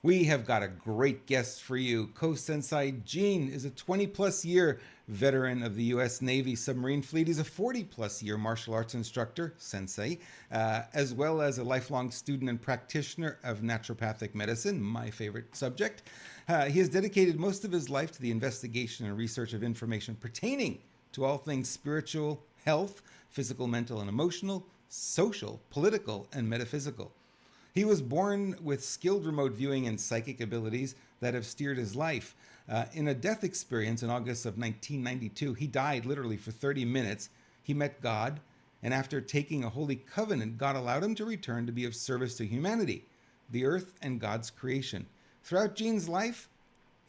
We have got a great guest for you. Co-Sensei Gene is a 20-plus year veteran of the U.S. Navy submarine fleet. He's a 40-plus year martial arts instructor, sensei, as well as a lifelong student and practitioner of naturopathic medicine, my favorite subject. He has dedicated most of his life to the investigation and research of information pertaining to all things spiritual, health, physical, mental, and emotional, social, political, and metaphysical. He was born with skilled remote viewing and psychic abilities that have steered his life. In a death experience in August of 1992, he died literally for 30 minutes. He met God, and after taking a holy covenant, God allowed him to return to be of service to humanity, the earth, and God's creation. Throughout Gene's life,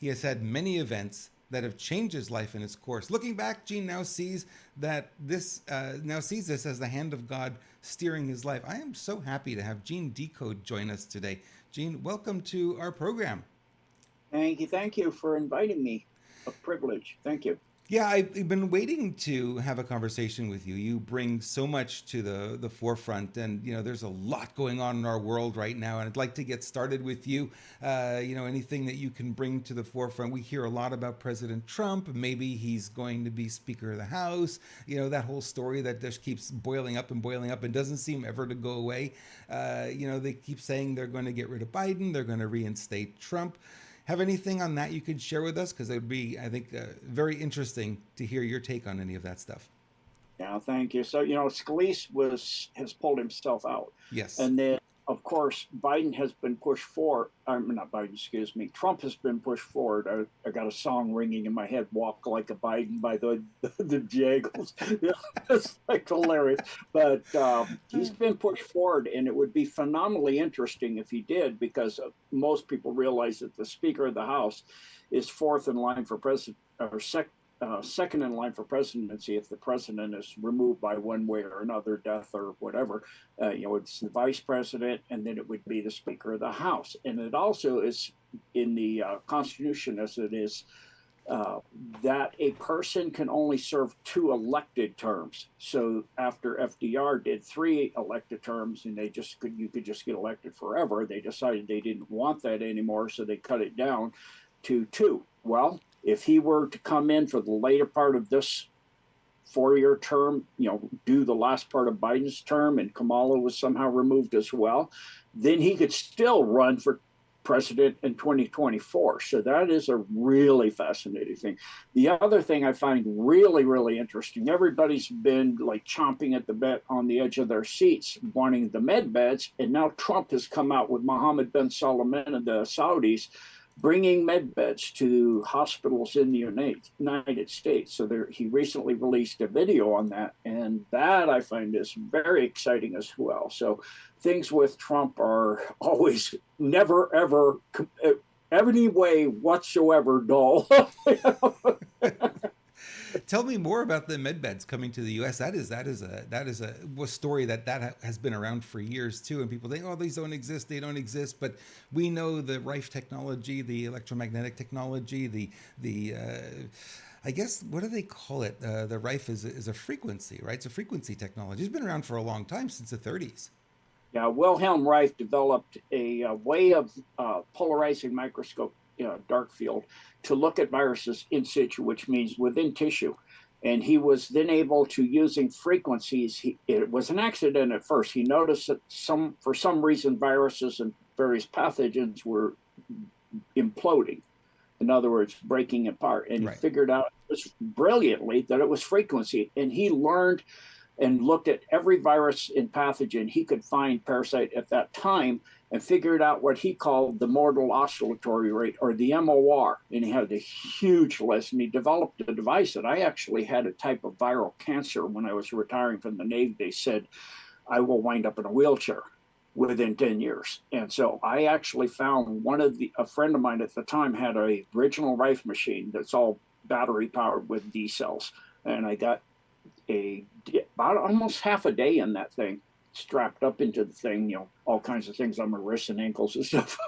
he has had many events that have changed his life and its course. Looking back, Gene now sees this as the hand of God steering his life. I am so happy to have Gene Decode join us today. Gene, welcome to our program. Thank you for inviting me. A privilege. Thank you. Yeah, I've been waiting to have a conversation with you. You bring so much to the forefront, and there's a lot going on in our world right now. And I'd like to get started with you. Anything that you can bring to the forefront. We hear a lot about President Trump. Maybe he's going to be Speaker of the House. That whole story that just keeps boiling up and doesn't seem ever to go away. They keep saying they're going to get rid of Biden. They're going to reinstate Trump. Have anything on that you could share with us? Because it would be, I think, very interesting to hear your take on any of that stuff. Yeah, thank you. So, Scalise has pulled himself out. Yes. And then, of course, Biden has been pushed forward. Not Biden, excuse me. Trump has been pushed forward. I got a song ringing in my head, Walk Like a Biden by the Jaggles. It's like hilarious. But he's been pushed forward, and it would be phenomenally interesting if he did, because most people realize that the Speaker of the House is fourth in line for president, or second in line for presidency if the president is removed by one way or another, death or whatever. It's the vice president, and then it would be the Speaker of the House. And it also is in the Constitution, as it is, that a person can only serve 2 elected terms. So after FDR did 3 elected terms, and you could just get elected forever, they decided they didn't want that anymore, so they cut it down to 2. Well, if he were to come in for the later part of this 4-year term, do the last part of Biden's term, and Kamala was somehow removed as well, then he could still run for president in 2024. So that is a really fascinating thing. The other thing I find really, really interesting, everybody's been like chomping at the bit on the edge of their seats, wanting the med beds. And now Trump has come out with Mohammed bin Salman and the Saudis bringing med beds to hospitals in the United States. So he recently released a video on that, and that I find is very exciting as well. So things with Trump are always never, ever, any way whatsoever dull. Tell me more about the medbeds coming to the U.S. That is a story that has been around for years too, and people think, oh, these don't exist, they don't exist. But we know the Rife technology, the electromagnetic technology, I guess, what do they call it? The Rife is a frequency, right? It's a frequency technology. It's been around for a long time, since the 30s. Yeah, Wilhelm Reif developed a way of polarizing microscope, dark field, to look at viruses in situ, which means within tissue. And he was then able to, using frequencies, it was an accident at first. He noticed that for some reason, viruses and various pathogens were imploding. In other words, breaking apart. And Right. He figured out brilliantly that it was frequency. And he learned and looked at every virus and pathogen he could find, parasite at that time, and figured out what he called the mortal oscillatory rate, or the MOR. And he had a huge list, and he developed a device that I actually had a type of viral cancer when I was retiring from the Navy. They said I will wind up in a wheelchair within 10 years. And so I actually found a friend of mine at the time had a original Rife machine that's all battery powered with D cells. And I got about almost half a day in that thing, strapped up into the thing, all kinds of things on my wrists and ankles and stuff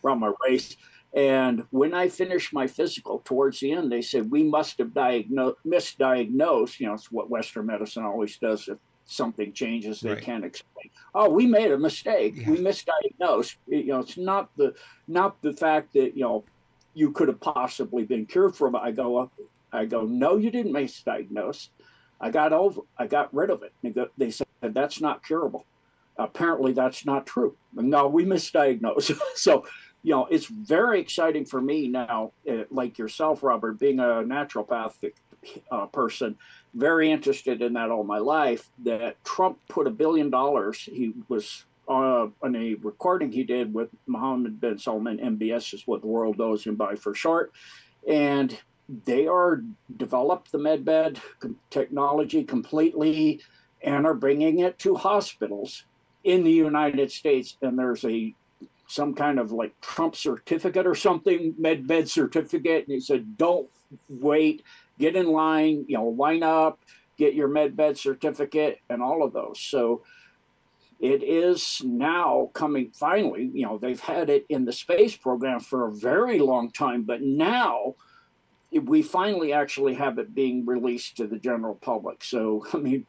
around my waist. And when I finished my physical towards the end, they said, we must have misdiagnosed, it's what Western medicine always does. If something changes they Right. can't explain. Oh, we made a mistake. Yeah. We misdiagnosed. It's not the fact that you could have possibly been cured from it. I go, no, you didn't misdiagnose. I got rid of it. They said that's not curable. Apparently, that's not true. No, we misdiagnosed. So, it's very exciting for me now, like yourself, Robert, being a naturopathic person, very interested in that all my life, that Trump put $1 billion. He was on a recording he did with Mohammed bin Salman, MBS is what the world knows him by for short. And they are developed the medbed technology completely and are bringing it to hospitals in the United States. And there's some kind of like Trump certificate or something, medbed certificate. And he said, don't wait, get in line, line up, get your medbed certificate and all of those. So it is now coming finally, they've had it in the space program for a very long time, but now we finally actually have it being released to the general public. So, I mean,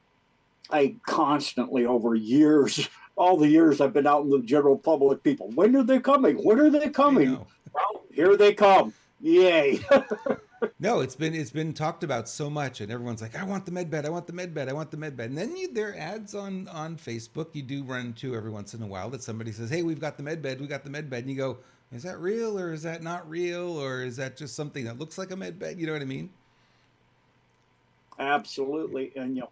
I constantly over years, all the years I've been out in the general public, people, when are they coming? When are they I coming? know. Well, here they come. Yay. No, it's been talked about so much, and everyone's like, "I want the med bed, I want the med bed, I want the med bed." And then there are ads on Facebook. You do run into every once in a while that somebody says, "Hey, we've got the med bed, we got the med bed," and you go, "Is that real, or is that not real, or is that just something that looks like a med bed?" You know what I mean? Absolutely. And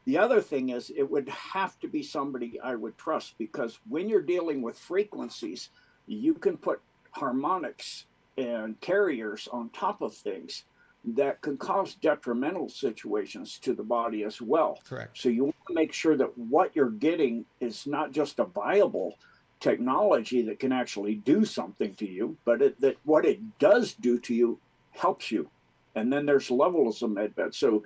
the other thing is it would have to be somebody I would trust, because when you're dealing with frequencies, you can put harmonics and carriers on top of things that can cause detrimental situations to the body as well. Correct. So you want to make sure that what you're getting is not just a viable technology that can actually do something to you, but that what it does do to you helps you. And then there's levels of medbed. So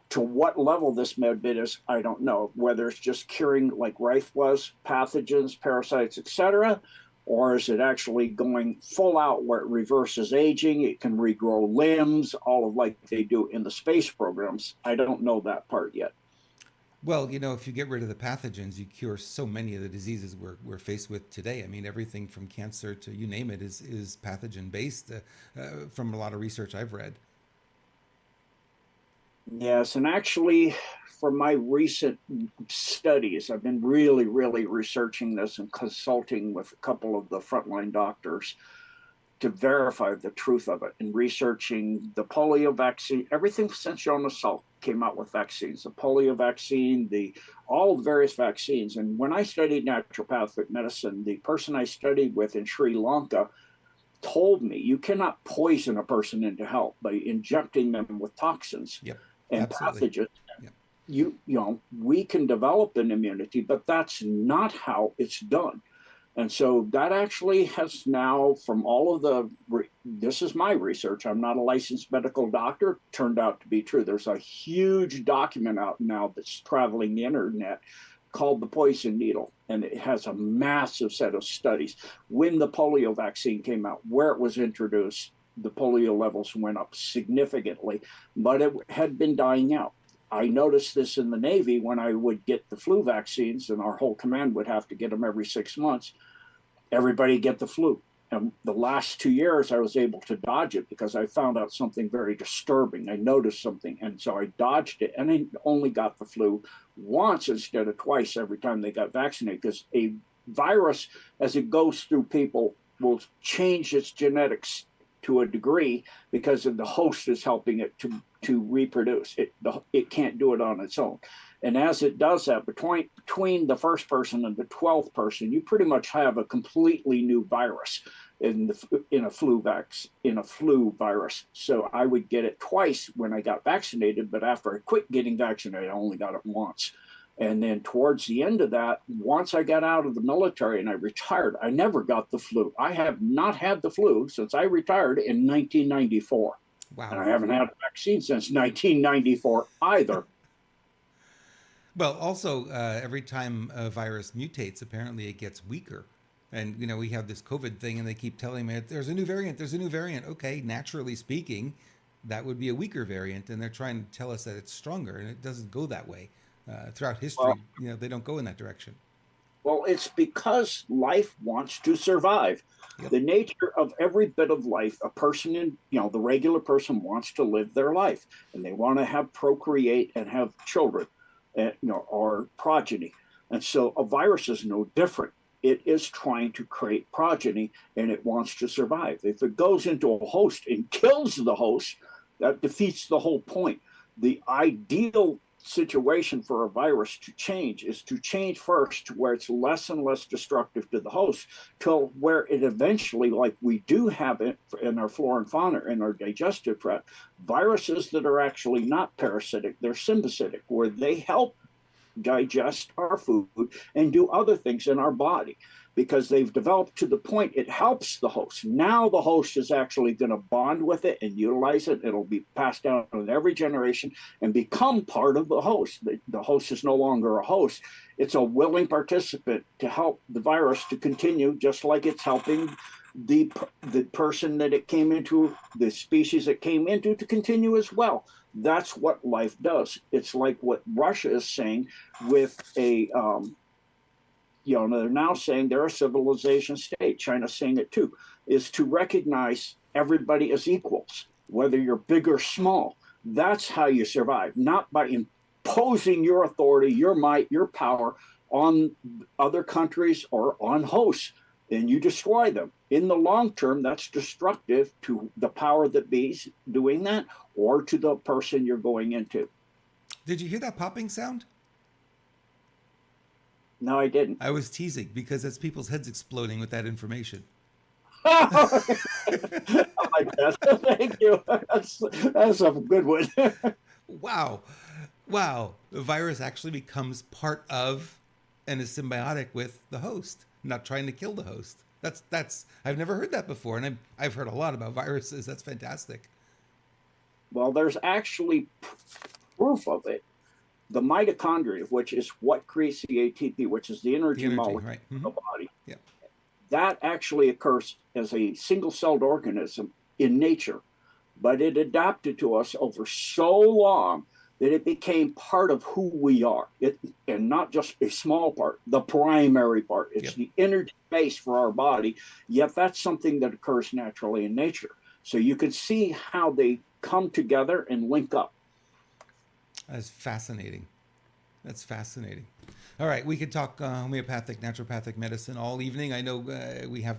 to what level this medbed is, I don't know. Whether it's just curing, like Rife was, pathogens, parasites, etc., or is it actually going full out where it reverses aging? It can regrow limbs, all of like they do in the space programs. I don't know that part yet. Well, if you get rid of the pathogens, you cure so many of the diseases we're faced with today. I mean, everything from cancer to you name it is pathogen based. From a lot of research I've read. Yes, and actually, for my recent studies, I've been really, really researching this and consulting with a couple of the frontline doctors to verify the truth of it, and researching the polio vaccine. Everything since Jonas Salk came out with vaccines, the polio vaccine, all the various vaccines. And when I studied naturopathic medicine, the person I studied with in Sri Lanka told me you cannot poison a person into health by injecting them with toxins Yep, and absolutely. pathogens. Yep. We can develop an immunity, but that's not how it's done. And so that actually has now, from all of this is my research, I'm not a licensed medical doctor, turned out to be true. There's a huge document out now that's traveling the internet called the poison needle, and it has a massive set of studies. When the polio vaccine came out, where it was introduced, the polio levels went up significantly, but it had been dying out. I noticed this in the Navy when I would get the flu vaccines, and our whole command would have to get them every 6 months. Everybody get the flu. And the last 2 years, I was able to dodge it because I found out something very disturbing. I noticed something. And so I dodged it, and I only got the flu once instead of twice every time they got vaccinated, because a virus, as it goes through people, will change its genetics to a degree because of the host is helping it to reproduce. It can't do it on its own. And as it does that, between the first person and the 12th person, you pretty much have a completely new virus in a flu virus. So I would get it twice when I got vaccinated, but after I quit getting vaccinated, I only got it once. And then towards the end of that, once I got out of the military and I retired, I never got the flu. I have not had the flu since I retired in 1994. And Wow. I haven't had a vaccine since 1994 either. Well, also, every time a virus mutates, apparently it gets weaker. And, we have this COVID thing, and they keep telling me there's a new variant, there's a new variant. Okay, naturally speaking, that would be a weaker variant. And they're trying to tell us that it's stronger, and it doesn't go that way. Throughout Well, history, they don't go in that direction. Well, it's because life wants to survive. Yep. The nature of every bit of life, a person the regular person wants to live their life and they want to have procreate and have children, or progeny. And so a virus is no different. It is trying to create progeny and it wants to survive. If it goes into a host and kills the host, that defeats the whole point. The ideal situation for a virus to change is to change first to where it's less and less destructive to the host till where it eventually, like we do have it in our flora and fauna in our digestive tract, viruses that are actually not parasitic, they're symbiotic, where they help digest our food and do other things in our body because they've developed to the point it helps the host. Now the host is actually going to bond with it and utilize it. It'll be passed down in every generation and become part of the host. The host is no longer a host. It's a willing participant to help the virus to continue, just like it's helping the person that it came into, the species it came into, to continue as well. That's what life does. It's like what Russia is saying with they're now saying they're a civilization state. China's saying it too, is to recognize everybody as equals, whether you're big or small. That's how you survive, not by imposing your authority, your might, your power on other countries or on hosts, and you destroy them. In the long term, that's destructive to the power that be's doing that or to the person you're going into. Did you hear that popping sound? No, I didn't. I was teasing because that's people's heads exploding with that information. I like that. Thank you. That's a good one. Wow. Wow. The virus actually becomes part of and is symbiotic with the host, not trying to kill the host. That's I've never heard that before, and I've heard a lot about viruses. That's fantastic. Well, there's actually proof of it. The mitochondria, which is what creates the ATP, which is the energy molecule right. of the body, Yeah. that actually occurs as a single-celled organism in nature. But it adapted to us over so long that it became part of who we are. And not just a small part, the primary part. It's the energy base for our body, yet that's something that occurs naturally in nature. So you can see how they come together and link up. That's fascinating. That's fascinating. All right, we could talk homeopathic, naturopathic medicine all evening. I know we have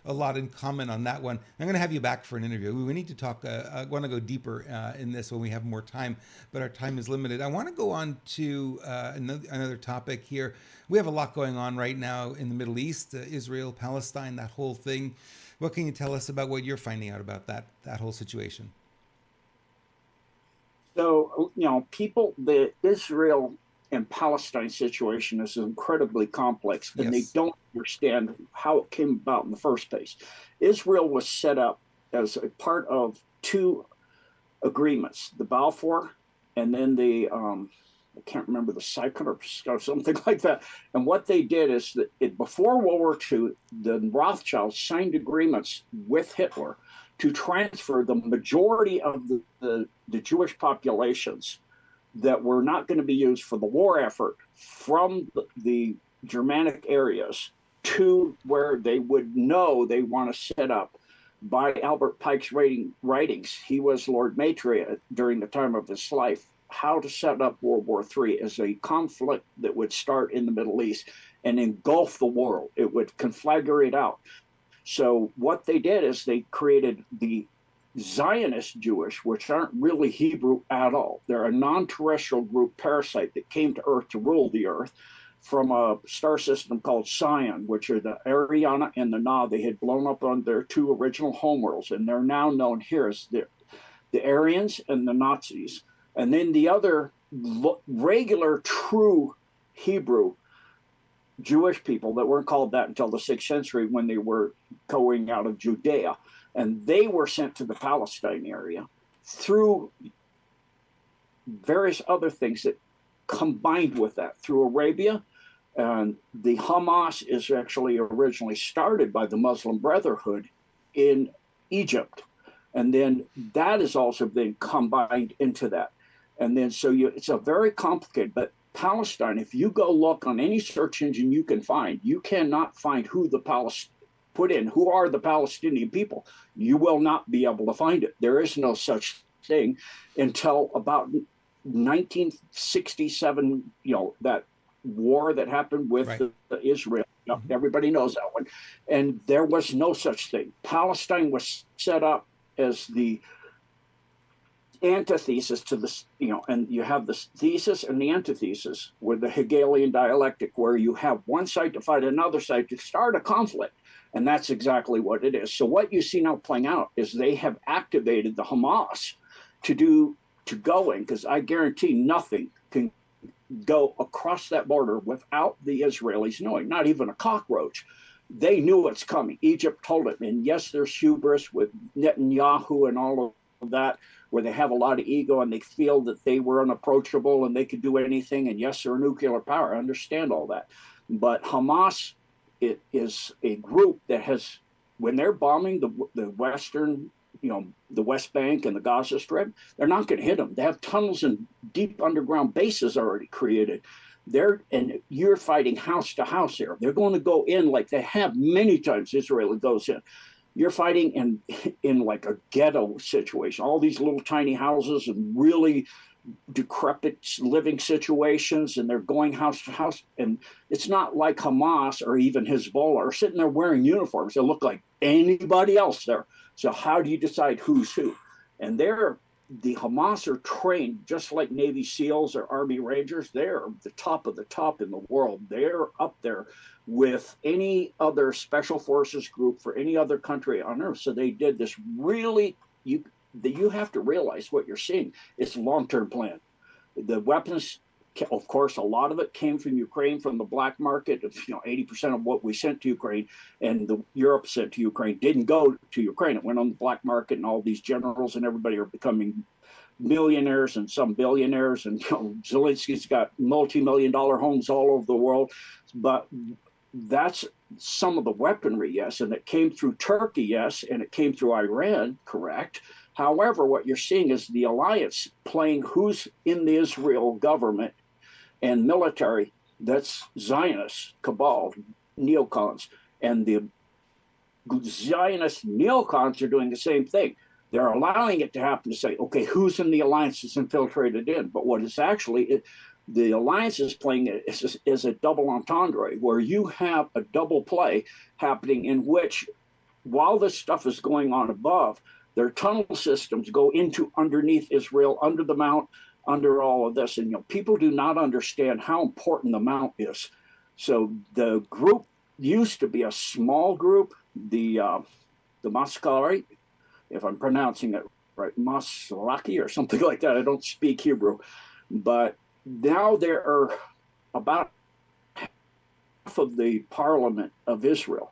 a lot in common on that one. I'm going to have you back for an interview. We need to talk. I want to go deeper in this when we have more time, but our time is limited. I want to go on to another topic here. We have a lot going on right now in the Middle East, Israel, Palestine, that whole thing. What can you tell us about what you're finding out about that whole situation? So, the Israel and Palestine situation is incredibly complex, and they don't understand how it came about in the first place. Israel was set up as a part of two agreements, the Balfour and then the, I can't remember, the Cyclone or something like that. And what they did is that before World War II, the Rothschilds signed agreements with Hitler to transfer the majority of the Jewish populations that were not going to be used for the war effort from the Germanic areas to where they would know they want to set up. By Albert Pike's writings, he was Lord Maitreya during the time of his life, how to set up World War III as a conflict that would start in the Middle East and engulf the world. It would conflagrate out. So what they did is they created the Zionist Jewish, which aren't really Hebrew at all. They're a non-terrestrial group parasite that came to Earth to rule the Earth from a star system called Sion, which are the Ariana and the Na. They had blown up on their two original homeworlds, and they're now known here as the Aryans and the Nazis. And then the other regular, true Hebrew Jewish people that weren't called that until the 6th century when they were going out of Judea. And they were sent to the Palestine area through various other things that combined with that through Arabia. And the Hamas is actually originally started by the Muslim Brotherhood in Egypt. And then that is also been combined into that. And then it's a very complicated, but Palestine, if you go look on any search engine you can find, you cannot find who who are the Palestinian people. You will not be able to find it. There is no such thing until about 1967, that war that happened with Right. Israel. Everybody knows that one. And there was no such thing. Palestine was set up as the antithesis to this, and you have this thesis and the antithesis with the Hegelian dialectic, where you have one side to fight another side to start a conflict. And that's exactly what it is. So what you see now playing out is they have activated the Hamas to go in, because I guarantee nothing can go across that border without the Israelis knowing, not even a cockroach. They knew it's coming. Egypt told it. And yes, there's hubris with Netanyahu and all of that, where they have a lot of ego and they feel that they were unapproachable and they could do anything. And yes, they're a nuclear power. I understand all that. But Hamas, it is a group that has, when they're bombing the Western, the West Bank and the Gaza Strip, they're not going to hit them. They have tunnels and deep underground bases already created. And you're fighting house to house there. They're going to go in like they have many times. Israel goes in. You're fighting in like a ghetto situation, all these little tiny houses and really decrepit living situations, and they're going house to house. And it's not like Hamas or even Hezbollah are sitting there wearing uniforms that look like anybody else there. So how do you decide who's who? And the Hamas are trained just like Navy SEALs or Army Rangers. They're the top of the top in the world. They're up there with any other special forces group for any other country on earth. So they did this really, you have to realize what you're seeing. It's a long-term plan. The weapons, of course, a lot of it came from Ukraine, from the black market. 80% of what we sent to Ukraine and Europe sent to Ukraine didn't go to Ukraine. It went on the black market, and all these generals and everybody are becoming millionaires and some billionaires. And Zelensky's got multi-million-dollar homes all over the world. But that's some of the weaponry, yes. And it came through Turkey, yes. And it came through Iran, correct. However, what you're seeing is the alliance playing who's in the Israel government and military. That's Zionist cabal, neocons. And the Zionist neocons are doing the same thing. They're allowing it to happen to say, okay, who's in the alliance that's infiltrated in? But what is actually, the alliance is playing is a double entendre, where you have a double play happening in which, while this stuff is going on above, their tunnel systems go into underneath Israel, under the mount, under all of this. And people do not understand how important the mount is. So the group used to be a small group, the Maskari, if I'm pronouncing it right, Maslaki or something like that. I don't speak Hebrew. But now there are about half of the parliament of Israel.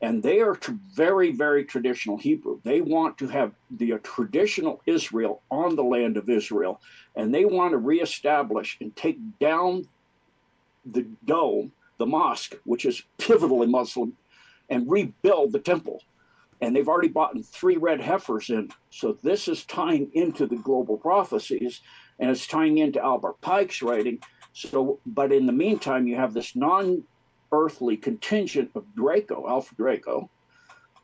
And they are very, very traditional Hebrew. They want to have the traditional Israel on the land of Israel. And they want to reestablish and take down the dome, the mosque, which is pivotally Muslim, and rebuild the temple. And they've already bought 3 red heifers in. So this is tying into the global prophecies, and it's tying into Albert Pike's writing. So, but in the meantime, you have this non-earthly contingent of Draco, Alpha Draco,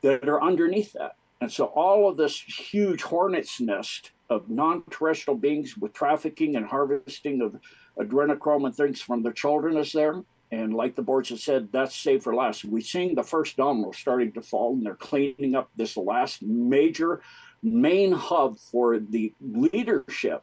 that are underneath that. And so all of this huge hornet's nest of non-terrestrial beings with trafficking and harvesting of adrenochrome and things from their children is there. And like the boards have said, that's saved for last. We're seeing the first domino starting to fall, and they're cleaning up this last major main hub for the leadership.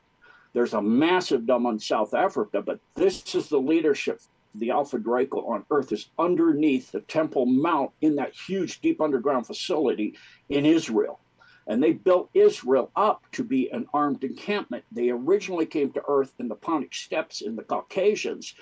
There's a massive dome in South Africa, but this is the leadership. The Alpha Draco on Earth is underneath the Temple Mount in that huge deep underground facility in Israel. And they built Israel up to be an armed encampment. They originally came to Earth in the Pontic Steppes in the Caucasians,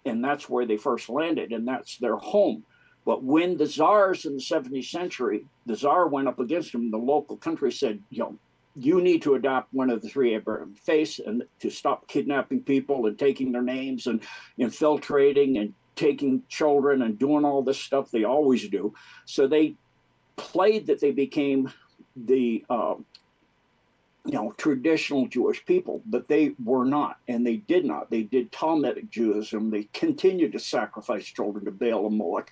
and that's where they first landed, and that's their home. But when the czars in the 17th century, the czar went up against them, the local country said, you need to adopt one of the 3 Abraham faiths and to stop kidnapping people and taking their names and infiltrating and taking children and doing all this stuff they always do. So they played that they became the traditional Jewish people, but they were not, and they did not. They did Talmudic Judaism. They continued to sacrifice children to Baal and Moloch,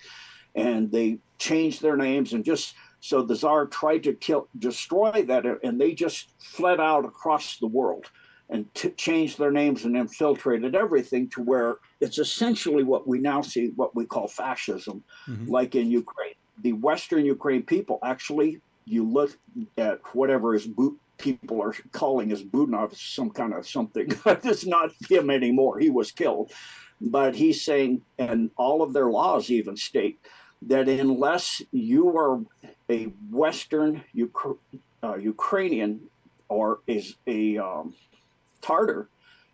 and they changed their names. And just so the Tsar tried to destroy that, and they just fled out across the world and changed their names and infiltrated everything to where it's essentially what we now see, what we call fascism, like in Ukraine. The Western Ukraine people actually, you look at whatever is people are calling as Budnov some kind of something. It's not him anymore. He was killed. But he's saying, and all of their laws even state, that unless you are a Western Ukrainian or is a Tartar,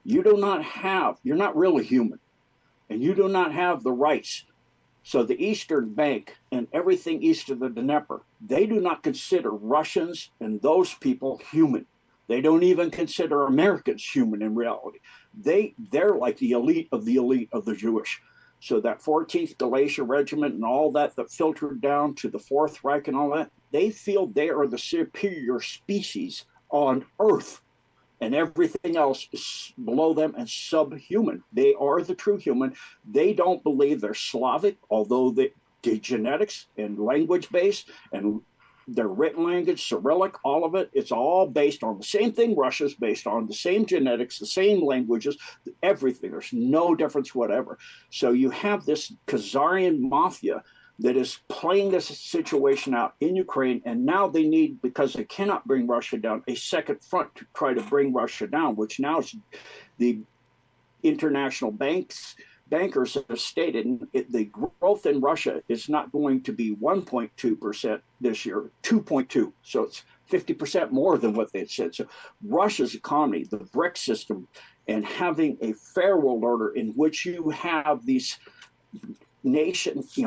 you're not really human, and you do not have the rights. So the Eastern Bank and everything east of the Dnieper, they do not consider Russians and those people human. They don't even consider Americans human in reality. They're like the elite of the Jewish. So that 14th Galatia Regiment and all that filtered down to the Fourth Reich and all that, they feel they are the superior species on Earth, and everything else is below them and subhuman. They are the true human. They don't believe they're Slavic, although the genetics and language base and their written language, Cyrillic, all of it, it's all based on the same thing Russia's based on, the same genetics, the same languages, everything. There's no difference whatever. So you have this Khazarian mafia that is playing this situation out in Ukraine, and now they need, because they cannot bring Russia down, a second front to try to bring Russia down, which now is the international bankers have stated the growth in Russia is not going to be 1.2% this year, 2.2. So it's 50% more than what they had said. So Russia's economy, the BRIC system, and having a fair world order in which you have these nations,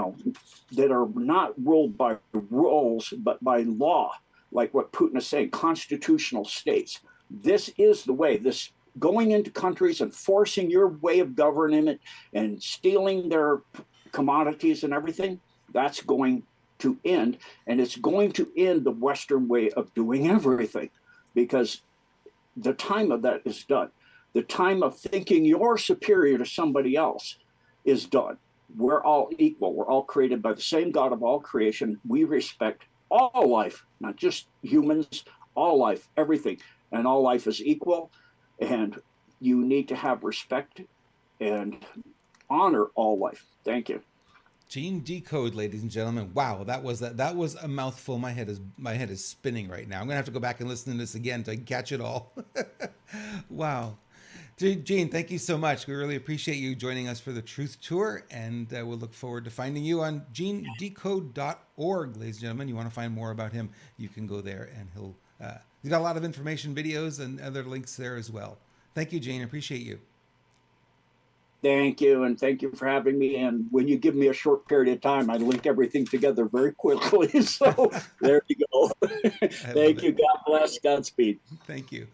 that are not ruled by rules, but by law, like what Putin is saying, constitutional states. This is the way. This going into countries and forcing your way of governing it and stealing their commodities and everything, that's going to end. And it's going to end the Western way of doing everything, because the time of that is done. The time of thinking you're superior to somebody else is done. We're all equal. We're all created by the same God of all creation. We respect all life, not just humans, all life, everything. And all life is equal. And you need to have respect and honor all life. Thank you. Gene Decode, ladies and gentlemen. Wow, that was a mouthful. My head is spinning right now. I'm gonna have to go back and listen to this again to catch it all. Wow. Gene, thank you so much. We really appreciate you joining us for the Truth Tour, and we'll look forward to finding you on genedecode.org, ladies and gentlemen. You want to find more about him, you can go there, and he's got a lot of information, videos, and other links there as well. Thank you, Gene. Appreciate you. Thank you, and thank you for having me. And when you give me a short period of time, I link everything together very quickly. So there you go. Thank you. God bless. Godspeed. Thank you.